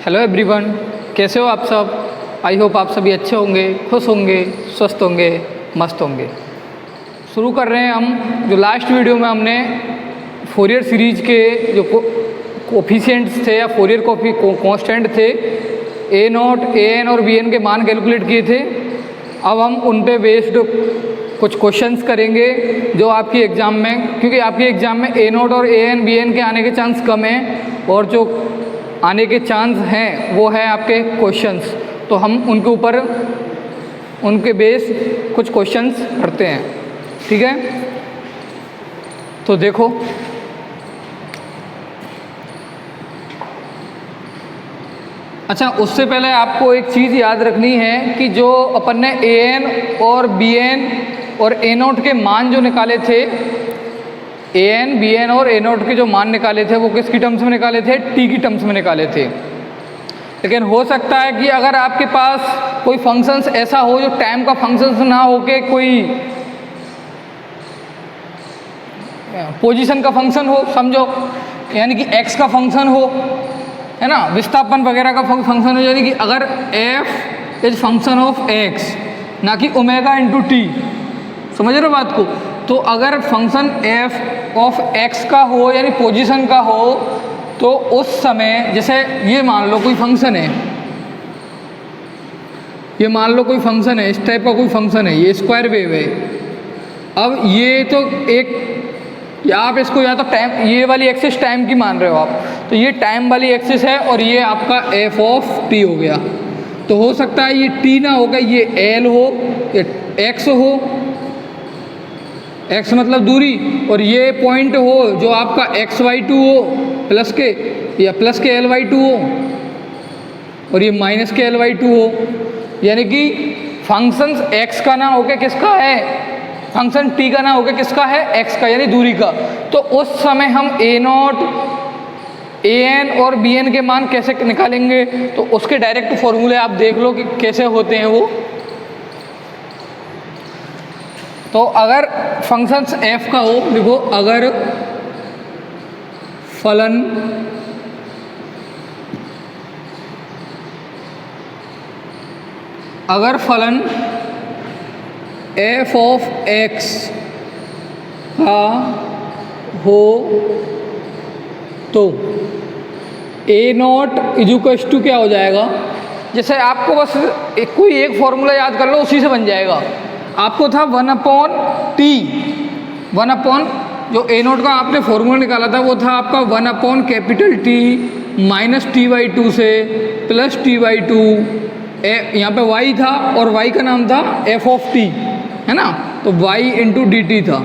Hello everyone, कैसे हो आप सब। आई होप आप सभी अच्छे होंगे, खुश होंगे, स्वस्थ होंगे, मस्त होंगे। शुरू कर रहे हैं हम। जो लास्ट वीडियो में हमने फोरियर सीरीज के जो कोफिशिएंट्स थे या फोरियर कांस्टेंट थे ए नॉट, ए एन और बी एन के मान कैलकुलेट किए थे। अब हम उन पे बेस्ड कुछ क्वेश्चंस करेंगे जो आपकी एग्ज़ाम में, क्योंकि आपकी एग्ज़ाम में ए नॉट और ए एन बी एन के आने के चांस कम हैं और जो आने के चांस हैं वो है आपके क्वेश्चंस। तो हम उनके ऊपर उनके बेस कुछ क्वेश्चंस करते हैं, ठीक है। तो देखो, अच्छा उससे पहले आपको एक चीज़ याद रखनी है कि जो अपन ने ए एन और बी एन और ए नॉट के मान जो निकाले थे, ए एन बी एन और ए नॉट के जो मान निकाले थे वो किसकी टर्म्स में निकाले थे? टी की टर्म्स में निकाले थे। लेकिन हो सकता है कि अगर आपके पास कोई फंक्शंस ऐसा हो जो टाइम का फंक्शंस ना हो के कोई पोजीशन का फंक्शन हो, समझो, यानी कि एक्स का फंक्शन हो, है ना, विस्थापन वगैरह का फंक्शन हो, यानी कि अगर F is function of x ना कि ओमेगा इंटू टी, समझ रहे हो बात को। तो अगर फंक्शन एफ ऑफ एक्स का हो यानी पोजीशन का हो, तो उस समय जैसे ये मान लो कोई फंक्शन है, ये मान लो कोई फंक्शन है, इस टाइप का कोई फंक्शन है, ये स्क्वायर वेव है। अब ये तो एक, या आप इसको या तो टाइम, ये वाली एक्सिस टाइम की मान रहे हो आप, तो ये टाइम वाली एक्सिस है और ये आपका एफ ऑफ टी हो गया। तो हो सकता है ये टी ना होगा, ये एल हो, ये एक्स हो, एक्स मतलब दूरी, और ये पॉइंट हो जो आपका एक्स वाई टू हो प्लस के, या प्लस के एल वाई टू हो, और ये माइनस के एल वाई टू हो। यानी कि फंक्शंस एक्स का ना होके किसका है, फंक्शन टी का ना होके किसका है, एक्स का, यानी दूरी का। तो उस समय हम ए नॉट, ए एन और बी एन के मान कैसे निकालेंगे, तो उसके डायरेक्ट फॉर्मूले आप देख लो कि कैसे होते हैं वो। तो अगर फंक्शंस एफ का हो, देखो, अगर फलन एफ ऑफ एक्स का हो तो ए नॉट इजुकस टू क्या हो जाएगा। जैसे आपको बस कोई एक फॉर्मूला याद कर लो, उसी से बन जाएगा। आपको था 1 टी, 1 जो ए नोट का आपने फॉर्मूला निकाला था वो था आपका 1 capital T minus T by two से प्लस टी बाई टू, यहाँ पे वाई था और वाई का नाम था एफ ऑफ टी, है ना, तो वाई इंटू डी टी था।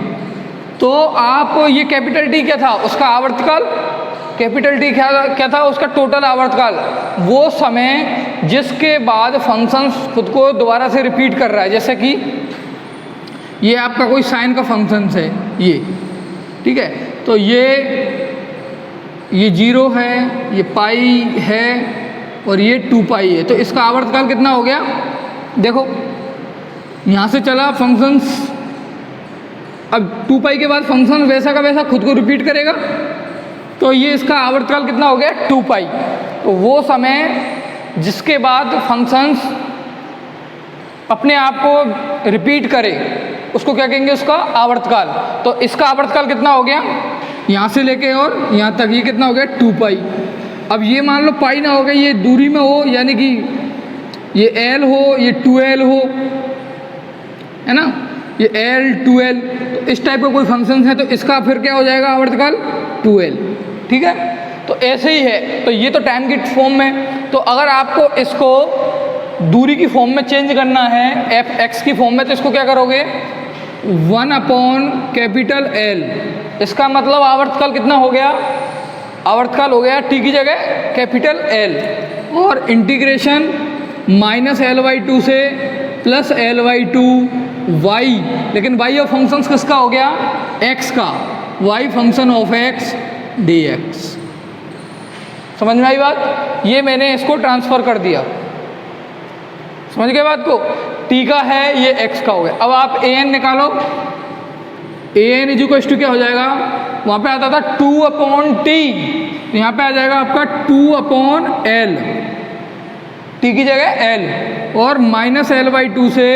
तो आप ये कैपिटल टी क्या था, उसका आवर्तकाल, कैपिटल टी क्या था, उसका टोटल आवर्तकाल, वो समय जिसके बाद फंक्शन खुद को दोबारा से रिपीट कर रहा है। जैसे कि ये आपका कोई साइन का फंक्शन है, ये ठीक है, तो ये 0 है, ये पाई है और ये 2 पाई है। तो इसका आवर्तकाल कितना हो गया, देखो यहाँ से चला फंक्शंस, अब 2 पाई के बाद फंक्शन वैसा का वैसा खुद को रिपीट करेगा, तो ये इसका आवर्तकाल कितना हो गया, 2 पाई। तो वो समय जिसके बाद फंक्शंस अपने आप को रिपीट करे उसको क्या कहेंगे, उसका आवर्तकाल। तो इसका आवर्तकाल कितना हो गया, यहाँ से लेके और यहाँ तक, ये कितना हो गया, 2 पाई। अब ये मान लो पाई ना हो गया, ये दूरी में हो, यानी कि ये एल हो, ये 2l हो, है ना, ये l 2l, तो इस टाइप का कोई फंक्शन है, तो इसका फिर क्या हो जाएगा आवर्तकाल, 2l, ठीक है। तो ऐसे ही है, तो ये तो टाइम की फॉर्म में। तो अगर आपको इसको दूरी की फॉर्म में चेंज करना है, एफ एक्स की फॉर्म में, तो इसको क्या करोगे, 1 कैपिटल एल, इसका मतलब आवर्तकाल कितना हो गया, आवर्तकाल हो गया टी की जगह कैपिटल एल, और integration minus L Y two से plus L Y two Y, लेकिन वाई ऑफ फंक्शंस किसका हो गया, एक्स का, Y function of X D X. समझ में आई बात, ये मैंने इसको ट्रांसफ़र कर दिया, समझ गए बात को, टी का है, ये एक्स का हो गया। अब आप ए एन निकालो, A N is equal to क्या हो जाएगा, वहाँ पे आता था 2 अपॉन टी, तो यहाँ पे आ जाएगा आपका 2/L, t की जगह L, और -L/2 से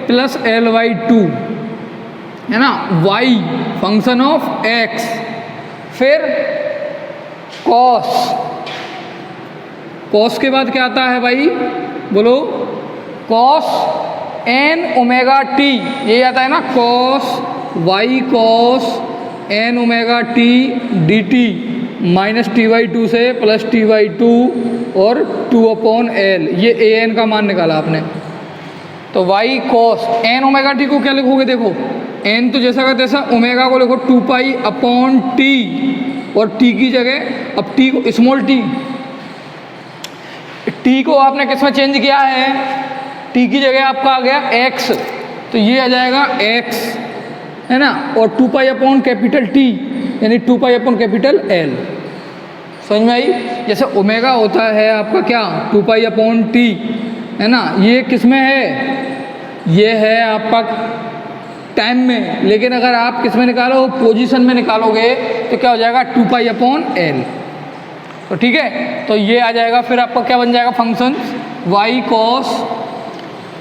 +L/2, है ना, y फंक्शन ऑफ x, फिर cos के बाद क्या आता है भाई, बोलो, cos n ओमेगा t, ये आता है ना, cos y cos n omega t dt -t/2 से +t/2 और 2/L, ये an का मान निकाला आपने। तो y cos n omega t को क्या लिखोगे, देखो n तो जैसा का तैसा, ओमेगा को लिखो 2π/t, और t की जगह, अब t को स्मॉल t को आपने किस में चेंज किया है, t की जगह आपका आ गया x, तो ये आ जाएगा x, है ना, और 2π/T यानी 2π/L। समझ में आई? जैसे ओमेगा होता है आपका क्या, 2π/T, है ना, ये किस में है, ये है आपका टाइम में, लेकिन अगर आप किस में निकालो, पोजीशन में निकालोगे, तो क्या हो जाएगा 2π/L। तो ठीक है, तो ये आ जाएगा, फिर आपका क्या बन जाएगा function, y cos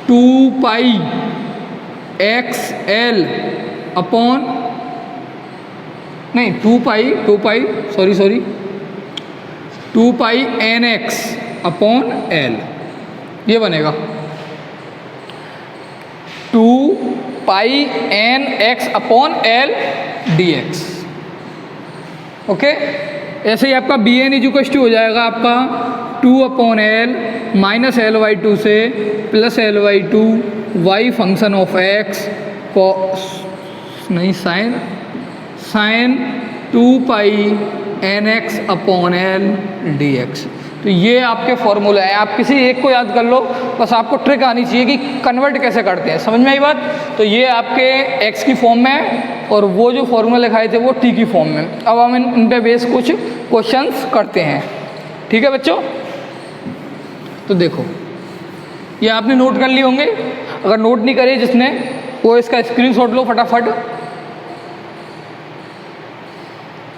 2π/XL upon, नहीं 2π सॉरी 2π/NX अपॉन L, ये बनेगा 2π/NX upon L dx। Okay, ऐसे ही आपका bn = हो जाएगा आपका 2/L -L/2 से +L/2 y function of x cos, नहीं sine 2π/NX upon L dx। तो ये आपके फॉर्मूला है, आप किसी एक को याद कर लो, बस आपको ट्रिक आनी चाहिए कि कन्वर्ट कैसे करते हैं। समझ में आई बात? तो ये आपके x की फॉर्म में है, और वो जो फॉर्मूला लिखाए थे वो t की फॉर्म में। अब हम इन पे बेस कुछ क्वेश्चंस करते हैं, ठीक है बच्चों? तो देखो, ये आपने नोट कर लिए होंगे, अगर नोट नहीं करे जिसने, वो इसका स्क्रीनशॉट लो फटाफट।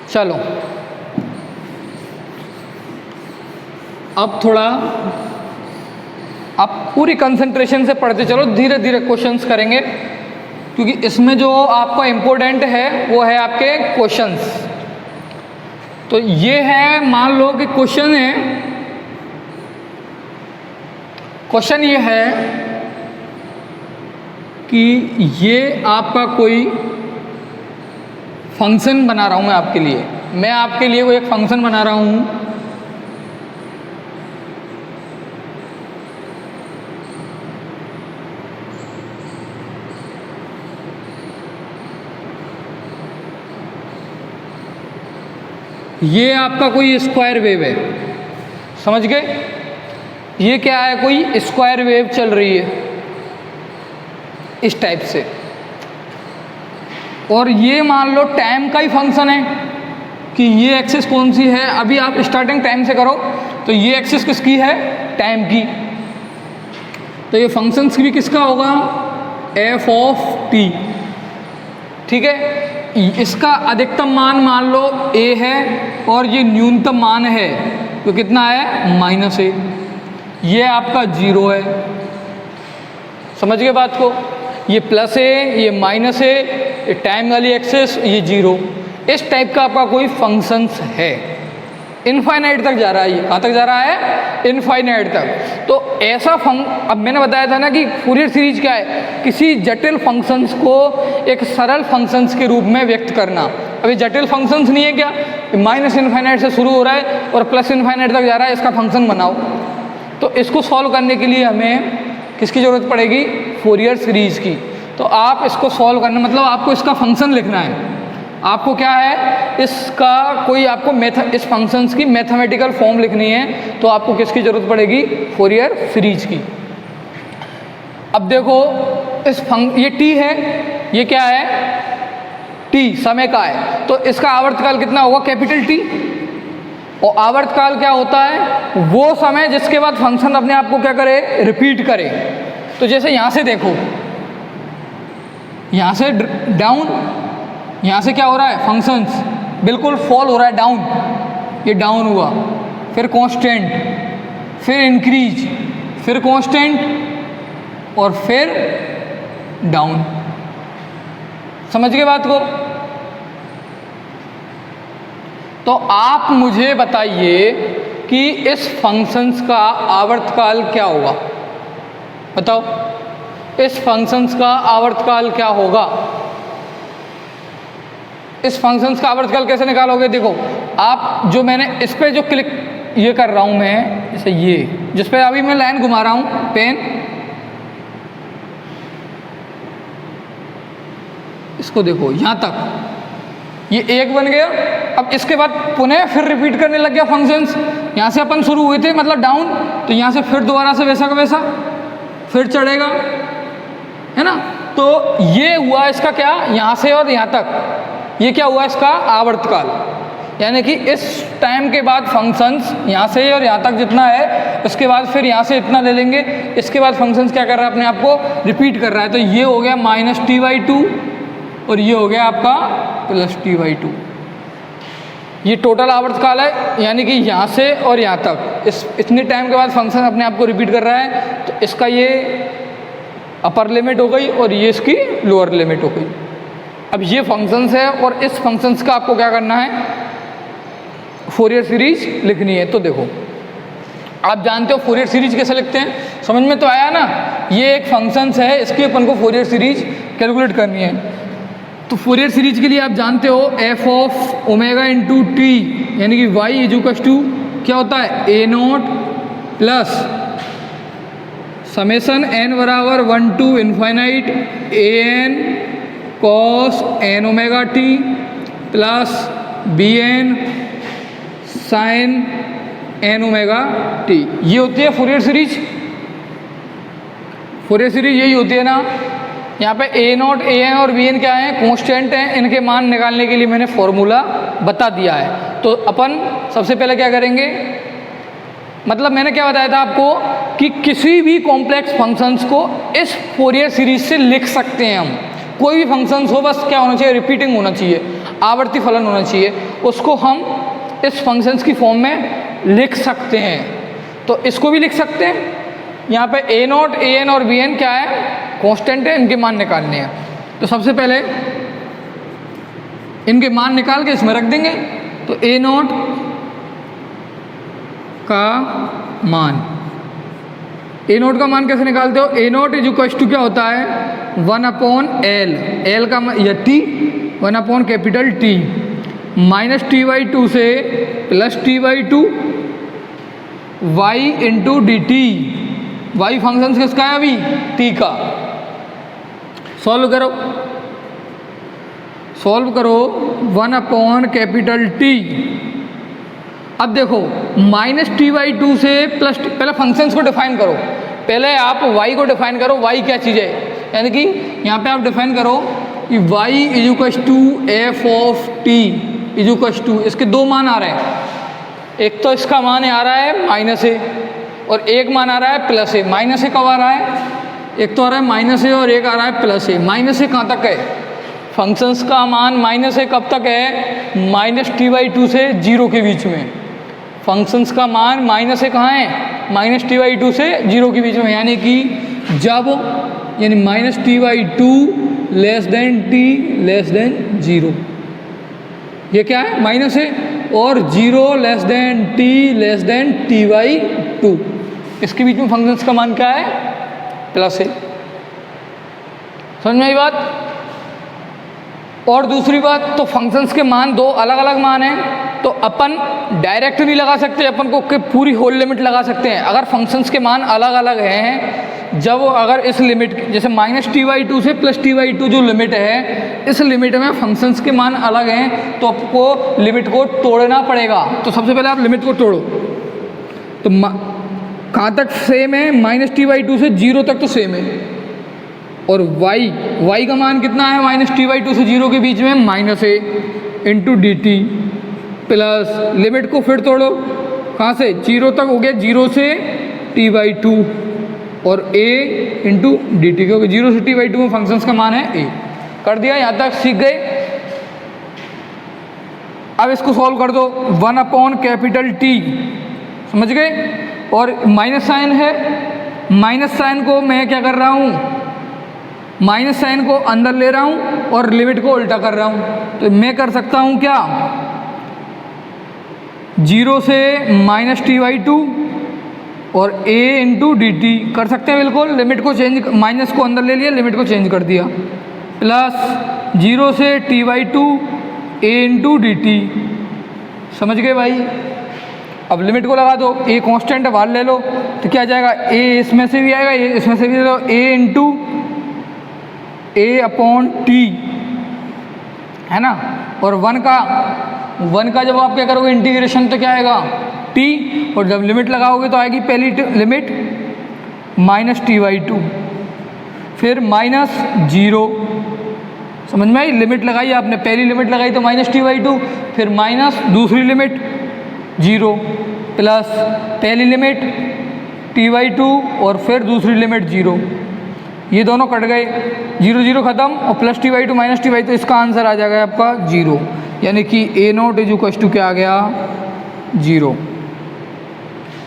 चलो, अब थोड़ा आप पूरी कंसंट्रेशन से पढ़ते चलो, धीरे धीरे क्वेश्चंस करेंगे, क्योंकि इसमें जो आपका इम्पोर्टेंट है वो है आपके क्वेश्चंस। तो ये है, मान लो कि क्वेश्चन ये है कि ये आपका कोई फंक्शन बना रहा हूँ मैं आपके लिए, मैं आपके लिए वो एक फंक्शन बना रहा हूँ, ये आपका कोई स्क्वायर वेव है, समझ गए? ये क्या है, कोई स्क्वायर वेव चल रही है इस टाइप से, और ये मान लो टाइम का ही फंक्शन है कि ये एक्सिस कौन सी है, अभी आप स्टार्टिंग टाइम से करो, तो ये एक्सिस किसकी है, टाइम की। तो ये फंक्शंस भी किसका होगा, f ऑफ t, ठीक है? इसका अधिकतम मान मान लो a है, और ये न्यूनतम मान है तो कितना है, -a, ये आपका 0 है। समझ गए बात को? ये +a, ये -a, ये टाइम वाली एक्सेस, ये 0, इस टाइप का आपका कोई फंक्शंस है, इनफाइनाइट तक जा रहा है। ये कहाँ तक जा रहा है, इनफाइनाइट तक। तो ऐसा अब मैंने बताया था ना कि फूरियर सीरीज क्या है, किसी जटिल फंक्शंस को एक सरल फंक्शंस के रूप में व्यक्त करना। अभी जटिल फंक्शंस नहीं है क्या, -∞ से शुरू हो रहा है और +∞ तक जा रहा है, इसका फंक्शन बनाओ। तो इसको सॉल्व करने के लिए हमें किसकी ज़रूरत पड़ेगी, फूरियर सीरीज की। तो आप इसको सॉल्व करना मतलब आपको इसका फंक्शन लिखना है, आपको क्या है, इसका कोई आपको इस फंक्शंस की मैथमेटिकल फॉर्म लिखनी है, तो आपको किसकी ज़रूरत पड़ेगी, फूरियर सीरीज की। अब देखो, ये t है, ये क्या है, t समय का है, तो इसका आवर्तकाल कितना होगा, कैपिटल T। और आवर्तकाल क्या होता है, वो समय जिसके बाद फंक्शन अपने आप को क्या करे, रिपीट करे। तो जैसे यहाँ से देखो, यहाँ से डाउन, यहाँ से क्या हो रहा है, फंक्शंस बिल्कुल फॉल हो रहा है डाउन, ये डाउन हुआ, फिर कांस्टेंट, फिर इंक्रीज, फिर कांस्टेंट और फिर डाउन। समझ गए बात को? तो आप मुझे बताइए कि इस फंक्शंस का आवर्तकाल क्या होगा? बताओ, इस फंक्शंस का आवर्तकाल क्या होगा? इस फंक्शंस का आवर्तकाल कैसे निकालोगे? देखो, आप जो मैंने इस पे जो क्लिक ये कर रहा हूं मैं, जैसे ये जिस पे अभी मैं लाइन घुमा रहा हूं पेन, इसको देखो यहां तक ये एक बन गया। अब इसके बाद पुनः फिर रिपीट करने लग गया फंक्शंस। यहां से अपन शुरू हुए थे मतलब डाउन, तो यहां से फिर दोबारा से वैसा का वैसा फिर चढ़ेगा, है ना। तो ये हुआ इसका क्या, यहां से और यहां तक, ये क्या हुआ इसका आवर्तकाल। यानी कि इस टाइम के बाद फंक्शंस यहाँ से और यहाँ तक जितना है, उसके बाद फिर यहाँ से इतना ले लेंगे, इसके बाद फंक्शंस क्या कर रहा है, अपने आप को रिपीट कर रहा है। तो ये हो गया -t/2 और ये हो गया आपका +t/2। ये टोटल आवर्तकाल है, यानी कि यहाँ से और यहाँ तक इतने टाइम के बाद फंक्शन अपने आप को रिपीट कर रहा है। तो इसका ये अपर लिमिट हो गई और ये इसकी लोअर लिमिट हो गई। अब ये फंक्शंस है और इस फंक्शंस का आपको क्या करना है, फोरियर सीरीज लिखनी है। तो देखो, आप जानते हो फोरियर सीरीज कैसे लिखते हैं, समझ में तो आया ना। ये एक फंक्शंस है, इसकी अपन को फोरियर सीरीज कैलकुलेट करनी है। तो फोरियर सीरीज के लिए आप जानते हो f(ω) × t, यानी कि y क्या होता है, a0 plus (n = 1 to ∞an cos nωt plus bn sin nωt। ये होती है फोरियर सीरीज। फोरियर सीरीज यही होती है ना। यहाँ पे a0, an और bn क्या है, कांस्टेंट हैं। इनके मान निकालने के लिए मैंने फॉर्मूला बता दिया है। तो अपन सबसे पहले क्या करेंगे, मतलब मैंने क्या बताया था आपको कि किसी भी कॉम्प्लेक्स फंक्शंस को इस फोरियर सीरीज से लिख सकते हैं हम। कोई भी फंक्शंस हो, बस क्या होना चाहिए, रिपीटिंग होना चाहिए, आवर्ती फलन होना चाहिए, उसको हम इस फंक्शंस की फॉर्म में लिख सकते हैं। तो इसको भी लिख सकते हैं। यहाँ पे a0, an और bn क्या है, कांस्टेंट है, इनके मान निकालने हैं। तो सबसे पहले इनके मान निकाल के इसमें रख देंगे। तो a0 का मान, a0 का मान कैसे निकालते हो, a0 क्या होता है, 1/L, L का या T, 1/T -t/2 से +t/2 y × dt। y function किसका है अभी, t का। सॉल्व करो 1/T। अब देखो -t/2 से प्लस, पहले फंक्शंस को डिफाइन करो। पहले आप y को डिफाइन करो, y क्या चीज़ है, यानी कि यहाँ पे आप डिफाइन करो कि y f(t) इसके दो मान आ रहे हैं। एक तो इसका मान आ रहा है -a और एक मान आ रहा है +a। -a कब आ रहा है, एक तो आ रहा है -a और एक आ रहा है +a। -a कहाँ तक है, फंक्शंस का मान -a कब तक है, -t/2 से 0 के बीच में। फंक्शंस का मान -a कहाँ है, -t/2 से 0 के बीच में। यानी कि जब -t/2 t 0, ये क्या है, -a, और 0 t t/2, इसके बीच में फंक्शंस का मान क्या है, +a। समझ में आई बात। और दूसरी बात, तो फंक्शंस के मान दो अलग अलग मान हैं, तो अपन डायरेक्ट नहीं लगा सकते, अपन को पूरी होल लिमिट लगा सकते हैं। अगर फंक्शंस के मान अलग अलग हैं, जब अगर इस लिमिट, जैसे -t/2 से +t/2 जो लिमिट है, इस लिमिट में फंक्शंस के मान अलग हैं, तो आपको लिमिट को तोड़ना पड़ेगा। तो सबसे पहले आप लिमिट को तोड़ो। तो कहाँ तक सेम है, -t/2 से 0 तक तो सेम है। और y का मान कितना है, -t/2 से 0 के बीच में -a × dt प्लस लिमिट को फिर तोड़ो, कहाँ से, 0 तक हो गया, 0 से t/2 और a × dt, क्योंकि 0 से t/2 में फंक्शंस का मान है a। कर दिया, यहाँ तक सीख गए। अब इसको सॉल्व कर दो, 1/T, समझ गए। और माइनस साइन है, माइनस साइन को मैं क्या कर रहा हूँ, माइनस साइन को अंदर ले रहा हूँ और लिमिट को उल्टा कर रहा हूँ। तो मैं कर सकता हूँ क्या, 0 से -t/2 और a इंटू डी टी कर सकते हैं बिल्कुल। लिमिट को चेंज, माइनस को अंदर ले लिया, लिमिट को चेंज कर दिया, प्लस 0 से t/2 a into D T. समझ गए भाई। अब लिमिट को लगा दो, a कांस्टेंट है, बाहर ले लो तो क्या जाएगा, a इसमें से भी आएगा, a इसमें से भी, तो a इंटू a/t है ना। और 1 का जब आप क्या करोगे इंटीग्रेशन तो क्या आएगा, t, और जब लिमिट लगाओगे तो आएगी पहली लिमिट -t/2, फिर -0, समझ में आई। लिमिट लगाई आपने, पहली लिमिट लगाई तो -t/2, फिर माइनस दूसरी लिमिट 0, प्लस पहली लिमिट t/2 और फिर दूसरी लिमिट 0। ये दोनों कट गए, 0 0 खत्म, और प्लस t/2 -t/2, तो इसका आंसर आ जाएगा आपका 0, यानी कि a0 = क्या आ गया, 0।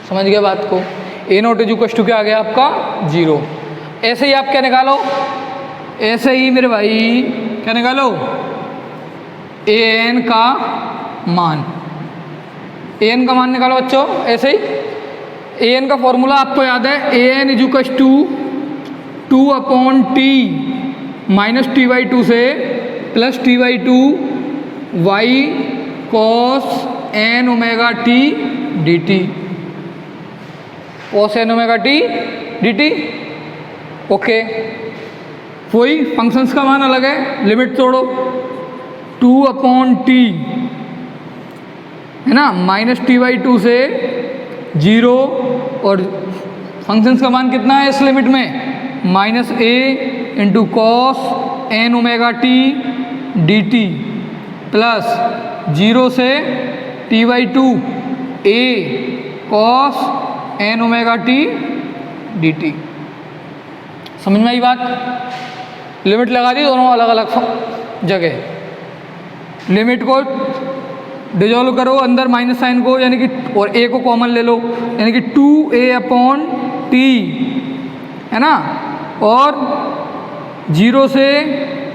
समझ गए बात को, a0 = क्या आ गया आपका, 0। ऐसे ही आप क्या निकालो, ऐसे ही मेरे भाई क्या निकालो, an का मान, an का मान निकालो बच्चों। ऐसे ही an का फॉर्मूला आपको याद है, an = 2/T -t/2 से plus t/2 y cos n⍵t dt, cos n⍵t dt। Okay, वही फंक्शंस का मान अलग है, लिमिट तोड़ो, 2/T है ना, -t/2 से 0, और फंक्शंस का मान कितना है इस लिमिट में, -a into cos n⍵t dt, plus 0 से t/2 a cos n⍵t dt। समझ में आई बात। लिमिट लगा दी दोनों अलग अलग जगह, लिमिट को डिजोल्व करो अंदर माइनस साइन को, यानी कि, और a को कॉमन ले लो, यानी कि 2a/t है ना, और 0 से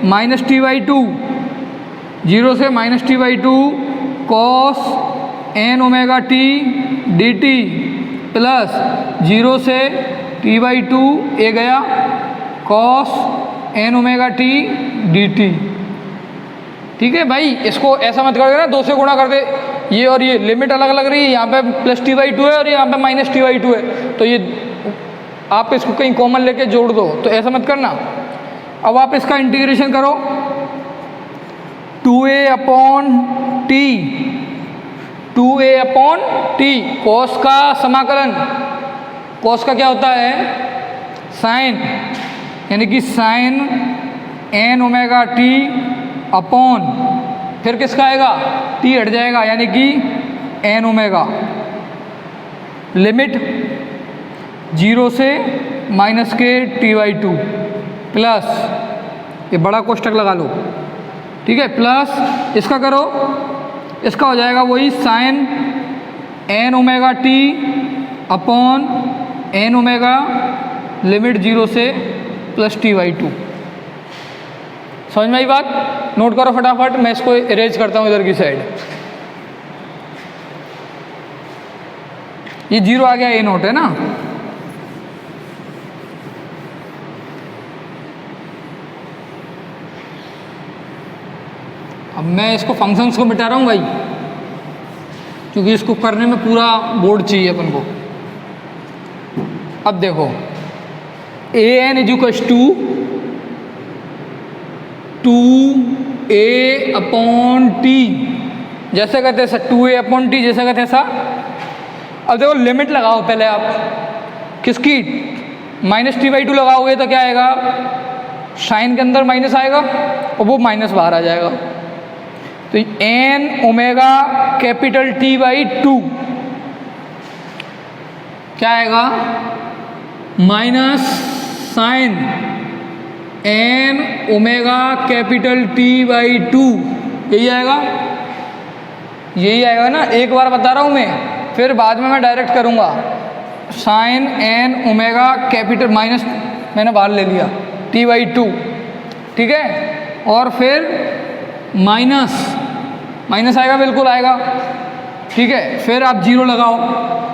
-t/2, 0 से -t/2 cos n⍵t dt, plus 0 से t/2 a गया cos n⍵t dt। ठीक है भाई, इसको ऐसा मत कर देना 2 से गुणा कर दे, ये और ये लिमिट अलग लग रही है, यहाँ पे +t/2 है और यहाँ पे -t/2 है, तो ये आप इसको कहीं कॉमन लेके जोड़ दो, तो ऐसा मत करना। अब आप इसका इंटीग्रेशन करो, 2a/t, 2a/t, cos का समाकलन, cos का क्या होता है, साइन, यानी कि साइन n⍵t अपॉन, फिर किसका आएगा, t हट जाएगा, यानी कि n⍵, लिमिट 0 से -t/2, प्लस ये बड़ा कोष्टक लगा लो, ठीक है, प्लस इसका करो, इसका हो जाएगा वही sign n⍵t upon n⍵, limit 0 से +t/2। समझ में आई बात। नोट करो फटाफट, मैं इसको इरेज करता हूँ इधर की साइड। ये 0 आ गया, a0 है ना, अब मैं इसको फंक्शंस को मिटा रहा हूँ भाई, क्योंकि इसको करने में पूरा बोर्ड चाहिए अपन को। अब देखो, an = 2a/t, जैसे कहते हैं 2a/t, जैसे कहते हैं ऐसा। अब देखो लिमिट लगाओ पहले आप, किसकी, -t/2 लगाओगे तो क्या आएगा, साइन के अंदर माइनस आएगा और वो माइनस बाहर आ जाएगा, तो n⍵T/2 क्या आएगा, माइनस साइन n⍵T/2, यही आएगा। यही आएगा ना, एक बार बता रहा हूँ मैं, फिर बाद में मैं डायरेक्ट करूँगा। Sine n omega capital minus मैंने बाहर ले लिया t/2, ठीक है, और फिर माइनस माइनस आएगा, बिल्कुल आएगा, ठीक है। फिर आप जीरो लगाओ,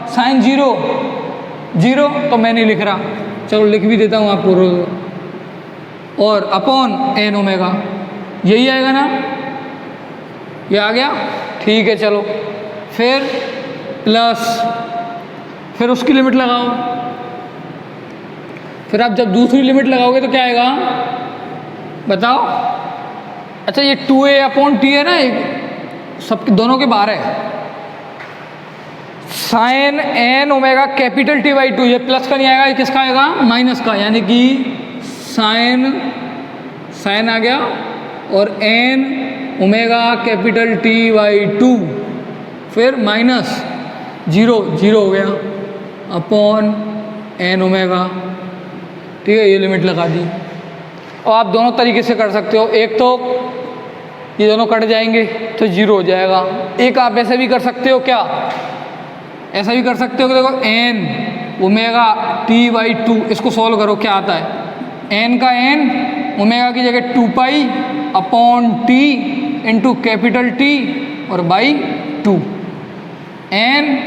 साइन जीरो जीरो तो मैं नहीं लिख रहा, चलो लिख भी देता हूँ आपको, और अपॉन एन ओमेगा, यही आएगा ना, ये आ गया, ठीक है। चलो फिर प्लस, फिर उसकी लिमिट लगाओ, फिर आप जब दूसरी लिमिट लगाओगे तो क्या आएगा बताओ। अच्छा ये 2a/t है ना, सबके दोनों के बाहर है। Sign n omega capital t/2, ये प्लस का नहीं आएगा, ये किसका आएगा, माइनस का, यानी कि साइन साइन आ गया और एन ओमेगा कैपिटल t/2, फिर माइनस जीरो जीरो हो गया अपॉन एन ओमेगा, ठीक है, ये लिमिट लगा दी। और आप दोनों तरीके से कर सकते हो, एक तो ये दोनों कट जाएंगे तो जीरो हो जाएगा, एक आप ऐसे भी कर सकते हो, क्या ऐसा भी कर सकते हो कि देखो एन ओमेगा t/2, इसको सॉल्व करो, क्या आता है, एन का एन ओमेगा की जगह 2π/t इंटू कैपिटल T और बाई 2, एन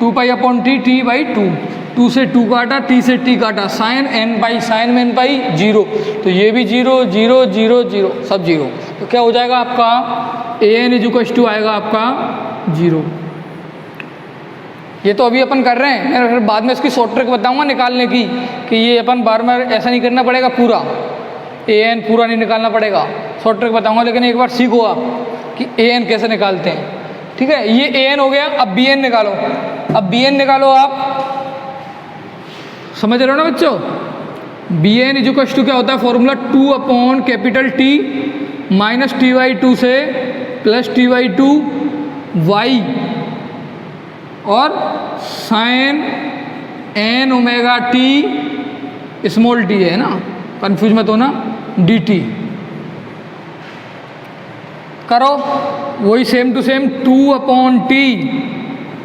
2π/t t/2, 2 से 2 काटा, t से t काटा, साइन एन पाई, साइन में एन पाई जीरो, तो ये भी जीरो जीरो जीरो जीरो सब जीरो, तो क्या हो जाएगा आपका an = आएगा आपका जीरो। ये तो अभी अपन कर रहे हैं, मैं फिर बाद में इसकी शॉर्ट ट्रिक बताऊंगा निकालने की, कि ये अपन बार बार ऐसा नहीं करना पड़ेगा, पूरा an पूरा नहीं निकालना पड़ेगा, शॉर्ट ट्रिक बताऊंगा, लेकिन एक बार सीखो आप कि an कैसे निकालते हैं, ठीक है। ये an हो गया, अब bn निकालो, अब bn निकालो, आप समझ रहे हो ना बच्चों। bn = क्या होता है फॉर्मूला, 2/T माइनस t/2 से प्लस t/2 y और sine n omega t small t है ना, कंफ्यूज मत होना, dt करो, वही same to same 2/T,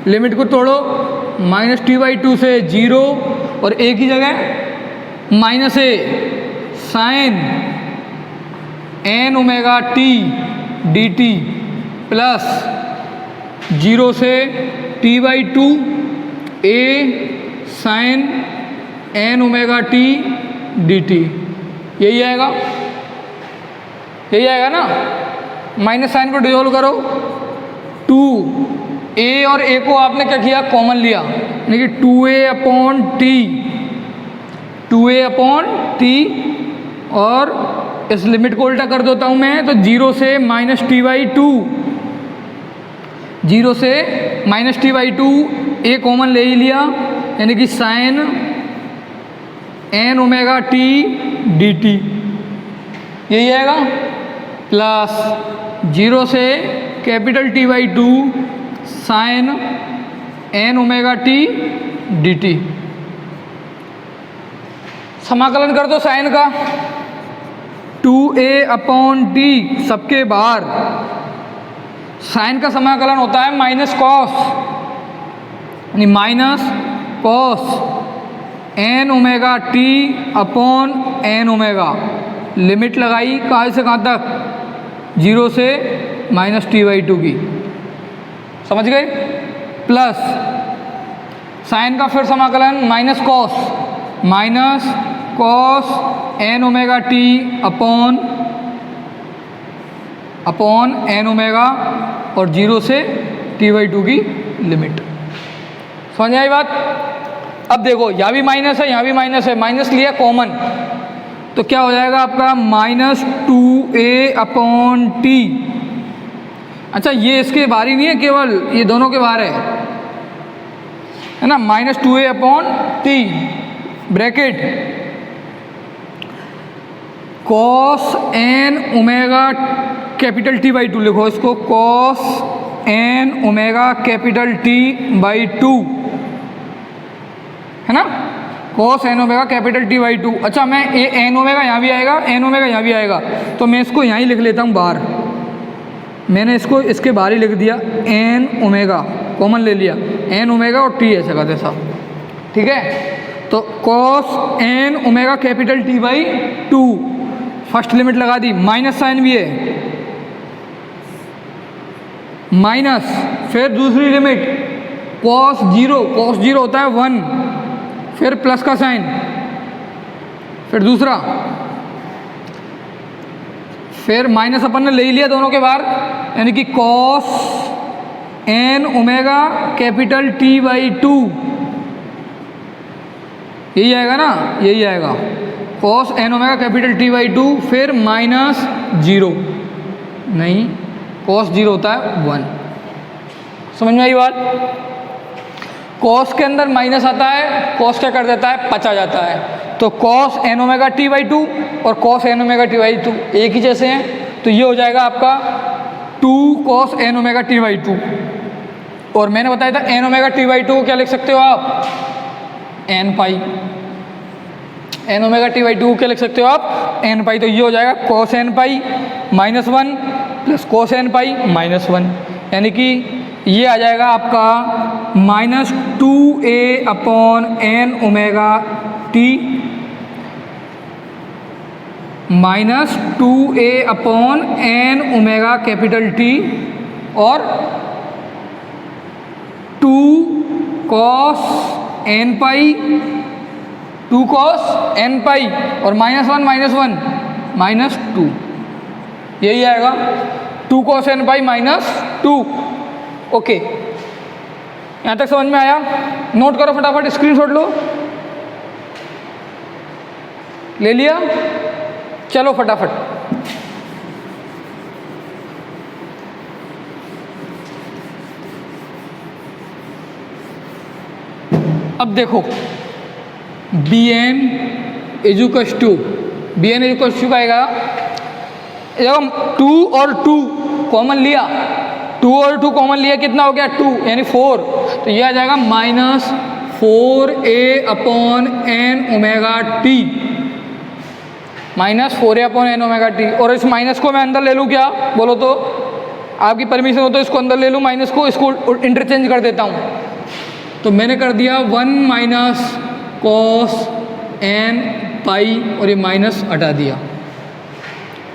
limit को तोड़ो, माइनस t/2 से जीरो और a की जगह minus a, sine n omega t dt plus zero से t/2 a sine n omega t dt, यही आएगा, यही आएगा ना। माइनस साइन को डिसॉल्व करो, 2a और a को आपने क्या किया, कॉमन लिया, यानी कि 2a/t, 2a/t, और इस लिमिट को उल्टा कर देता हूँ मैं, तो जीरो से माइनस t/2, जीरो से माइनस t/2, a कॉमन ले ही लिया, यानी कि sine n omega t dt, यही आएगा, प्लस जीरो से capital t/2 sine n omega t dt। समाकलन कर दो साइन का, 2a/t, सबके बाहर साइन का समाकलन होता है माइनस कॉस, यानी minus cos n omega t upon n omega, limit लगाई कहाँ से कहाँ तक, जीरो से माइनस t/2 की, समझ गए, प्लस साइन का फिर समाकलन minus cos n omega t upon n omega और जीरो से t/2 की लिमिट, समझ आई बात। अब देखो यहाँ भी माइनस है, यहाँ भी माइनस है, माइनस लिया कॉमन, तो क्या हो जाएगा आपका -2a/t। अच्छा ये इसके बाहर ही नहीं है, केवल ये दोनों के बाहर है ना, -2a/t bracket cos n omega capital t/2, लिखो इसको, cos n omega capital t/2, है ना, cos n omega capital t/2। अच्छा मैं एन ओमेगा यहाँ भी आएगा, एन ओमेगा यहाँ भी आएगा, तो मैं इसको यहाँ ही लिख लेता हूँ बाहर, मैंने इसको इसके बाहर ही लिख दिया एन ओमेगा, कॉमन ले लिया, एन ओमेगा और टी ऐसा का तैसा, ठीक है। तो cos n omega capital T by 2, first limit लगा दी, माइनस साइन भी है, माइनस, फिर दूसरी लिमिट कॉस जीरो होता है 1, फिर प्लस का साइन, फिर दूसरा, फिर माइनस अपन ने ले ही लिया दोनों के बाहर, यानी कि cos n omega capital T by 2, यही आएगा ना, यही आएगा cos n omega capital T by 2, फिर माइनस जीरो, नहीं कॉस जीरो होता है 1, समझ में आई बात। कॉस के अंदर माइनस आता है, कॉस क्या कर देता है, पचा जाता है, तो cos n omega T by 2 और cos n omega T by 2 एक ही जैसे हैं, तो ये हो जाएगा आपका 2 cos n omega T by 2। और मैंने बताया था एन ओमेगा टी बाई 2 को क्या लिख सकते हो आप, n pi, n omega T by 2 क्या लिख सकते हो आप, एन पाई। तो ये हो जाएगा cos n pi minus 1 plus cos n pi minus 1, यानी कि ये आ जाएगा आपका minus 2a upon n omega T, minus 2a upon n omega capital T, और 2 cos n pi, 2 cos n pi और माइनस 1 माइनस 2, यही आएगा 2 cos n pi minus 2। Okay, यहाँ तक समझ में आया, नोट करो फटाफट, स्क्रीनशॉट लो, ले लिया, चलो फटाफट। अब देखो बी एन इजुकस टू, बी एन इजुकस टू का आएगा, जब हम 2 और 2 कॉमन लिया, 2 और 2 कॉमन लिया, कितना हो गया 2 यानी 4, तो ये आ जाएगा minus 4a upon n omega T, minus 4a upon n omega T. और इस माइनस को मैं अंदर ले लूँ क्या, बोलो तो, आपकी परमिशन हो तो इसको अंदर ले लूँ, माइनस को, इसको इंटरचेंज कर देता हूँ। तो मैंने कर दिया 1 माइनस कॉस एन पाई, और ये माइनस हटा दिया,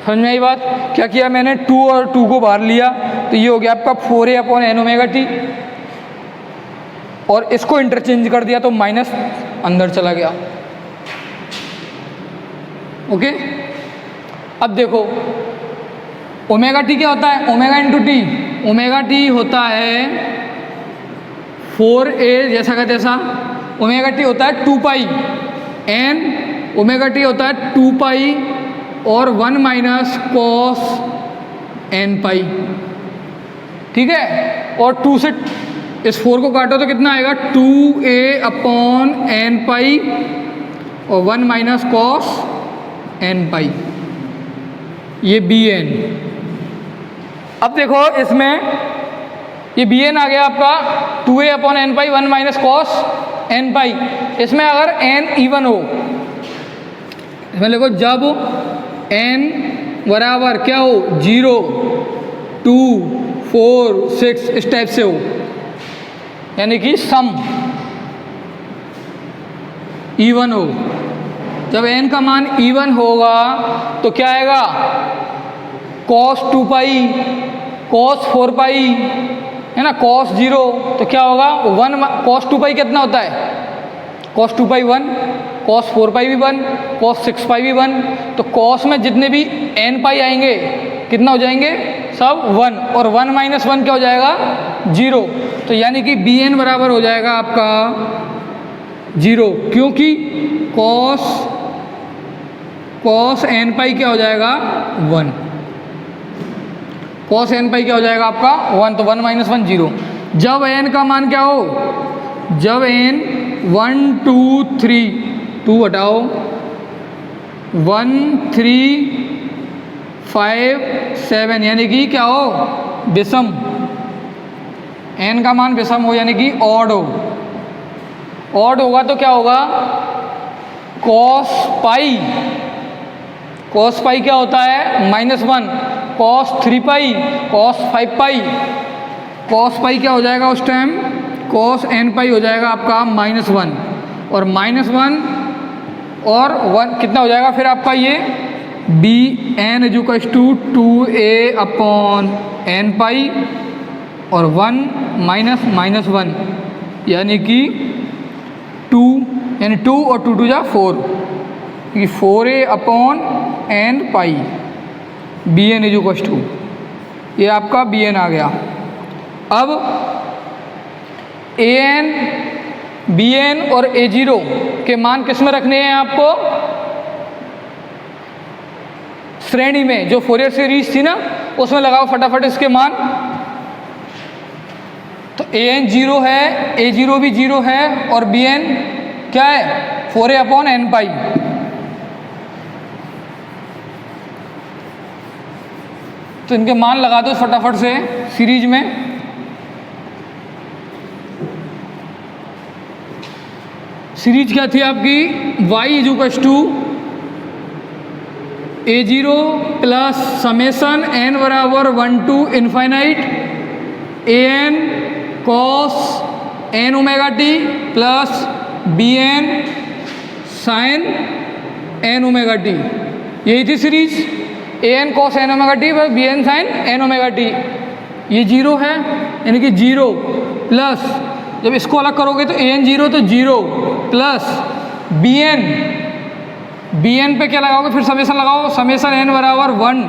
समझ में आई बात। क्या किया मैंने, 2 और 2 को बाहर लिया, तो ये हो गया आपका 4a upon n omega T, और इसको इंटरचेंज कर दिया तो माइनस अंदर चला गया। ओके, अब देखो ओमेगा टी क्या होता है, omega into T, omega T होता है 4a जैसा का तैसा, ओमेगा टी होता है 2 पाई, एन ओमेगा टी होता है 2 पाई और 1 माइनस कॉस एन पाई, ठीक है। और 2 से इस 4 को काटो तो कितना आएगा, 2a अपॉन एन पाई और 1 माइनस कॉस एन पाई, ये बी एन। अब देखो इसमें ये बी एन आ गया आपका 2a अपॉन एन पाई 1 माइनस कॉस एन पाई। इसमें अगर एन इवन हो, इसमें देखो जब एन बराबर क्या हो, 0, 2, 4, 6 इस टाइप से हो, यानी कि सम इवन हो, जब एन का मान इवन होगा तो क्या आएगा, कॉस 2 पाई, कॉस 4 पाई, है ना, कॉस 0, तो क्या होगा 1, कॉस 2 पाई कितना होता है, कॉस 2 पाई 1, कॉस 4 पाई भी 1, कॉस 6 पाई भी 1, तो कॉस में जितने भी एन पाई आएंगे कितना हो जाएंगे, सब 1, और 1 माइनस 1 क्या हो जाएगा 0, तो यानी कि बी एन बराबर हो जाएगा आपका 0, क्योंकि कॉस एन पाई क्या हो जाएगा 1, कॉस एन पाई क्या हो जाएगा आपका 1, तो 1 माइनस 1 0। जब एन का मान क्या हो, जब एन 1 2 3, 2 हटाओ, 1 3 5 7, यानी कि क्या हो, विषम, एन का मान विषम हो यानी कि ऑड हो, ऑड होगा तो क्या होगा, कॉस पाई क्या होता है -1, कॉस 3 पाई, कॉस 5 पाई, कॉस पाई क्या हो जाएगा उस टाइम, कॉस n पाई हो जाएगा आपका -1, और -1 और 1 कितना हो जाएगा फिर आपका ये B n equals to 2a upon n pi और 1 माइनस 1 यानी कि 2, यानी 2 और 2 जा 4, कि 4a upon n pi B n equals to, ये आपका बी एन आ गया। अब ए एन, बी एन और ए जीरो के मान किस में रखने हैं आपको, श्रेणी में, जो फोरियर सीरीज थी ना उसमें लगाओ फटाफट इसके मान। तो ए एन 0 है, ए जीरो भी 0 है और बी एन क्या है 4a अपॉन n पाई। तो इनके मान लगा दो फटाफट से सीरीज में। सीरीज क्या थी आपकी, y equals to a0 plus summation n बराबर 1 to infinite a n cos n omega t plus B N sine n omega t, यही थी series. A N cos n omega t plus B N sine n omega t, ये 0 है यानी कि 0 plus, जब इसको अलग करोगे तो ए एन 0 तो 0 प्लस बी एन पे क्या लगाओगे फिर समेसन लगाओ, समेसन n बराबर 1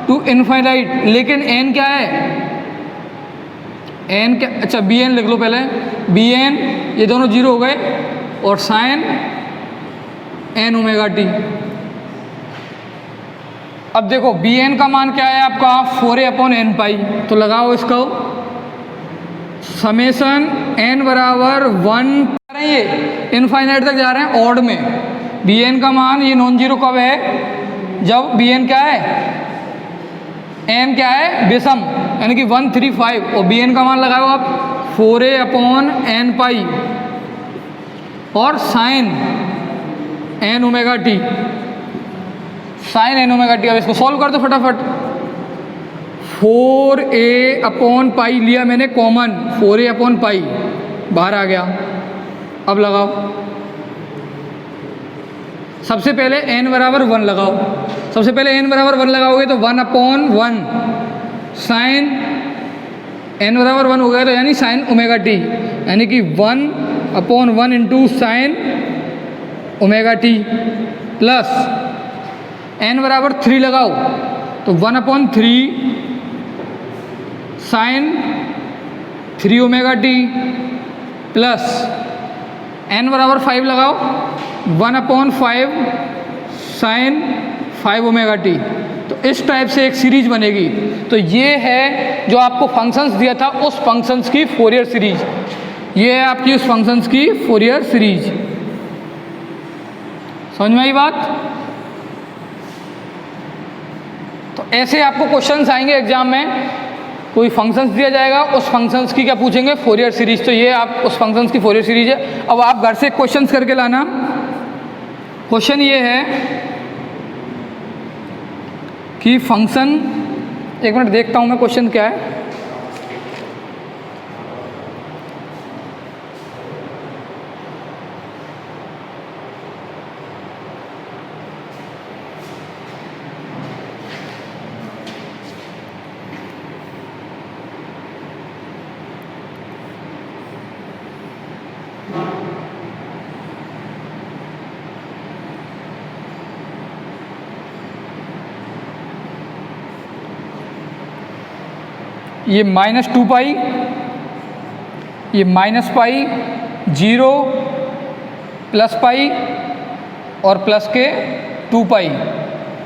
टू इनफाइनाइट, लेकिन n क्या है, n क्या, अच्छा बी एन लिख लो पहले, बी एन ये दोनों 0 हो गए और साइन n ओमेगा t। अब देखो बी एन का मान क्या है आपका 4a अपॉन n पाई, तो लगाओ इसको समेसन n बराबर 1, ये इनफाइनाइट तक जा रहे हैं ऑड में। बी एन का मान ये नॉन जीरो कब है, जब बी एन क्या है, n क्या है विषम, यानी कि 1 3 5, और बी एन का मान लगाओ आप 4a अपॉन n पाई और sine n omega t, sine n omega t। अब इसको सॉल्व कर दो फटाफट। 4a अपॉन पाई लिया मैंने कॉमन, 4a अपॉन पाई बाहर आ गया। अब लगाओ, सबसे पहले n बराबर 1 लगाओ, सबसे पहले n बराबर 1 लगाओगे तो 1 अपॉन 1 साइन n बराबर 1 हो गया, तो यानी साइन ओमेगा t, यानी कि 1 अपॉन 1 into sine omega t plus n बराबर 3 लगाओ तो 1 upon 3 sine 3 omega t plus n बराबर 5 लगाओ 1 अपॉन 5 साइन 5 ओमेगा t। तो इस टाइप से एक सीरीज बनेगी। तो ये है जो आपको फंक्शंस दिया था उस फंक्शंस की फोरियर सीरीज, ये है आपकी उस फंक्शंस की फोरियर सीरीज। समझ में आई बात। तो ऐसे आपको क्वेश्चंस आएंगे एग्जाम में, कोई फंक्शंस दिया जाएगा उस फंक्शंस की क्या पूछेंगे फोरियर सीरीज। तो ये आप उस फंक्शंस की फोरियर सीरीज है। अब आप घर से क्वेश्चंस करके लाना। क्वेश्चन ये है कि फंक्शन, एक मिनट देखता हूँ मैं क्वेश्चन क्या है। ये -2 पाई, ये माइनस पाई, 0 प्लस पाई और प्लस के 2 पाई,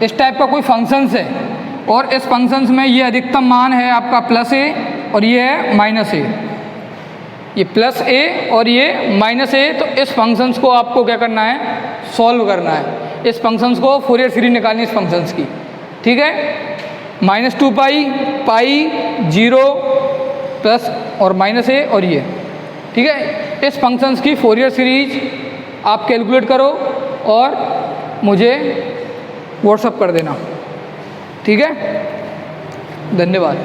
इस टाइप का कोई फंक्शंस है। और इस फंक्शंस में ये अधिकतम मान है आपका +a और ये है -a, ये +a और ये -a। तो इस फंक्शंस को आपको क्या करना है, सॉल्व करना है। इस फंक्शंस को फोरियर सीरीज निकालनी है इस फंक्शंस की, ठीक है। -2 पाई, पाई, 0 प्लस और -a और ये, ठीक है। इस फंक्शंस की फोरियर सीरीज आप कैलकुलेट करो और मुझे व्हाट्सअप कर देना, ठीक है। धन्यवाद।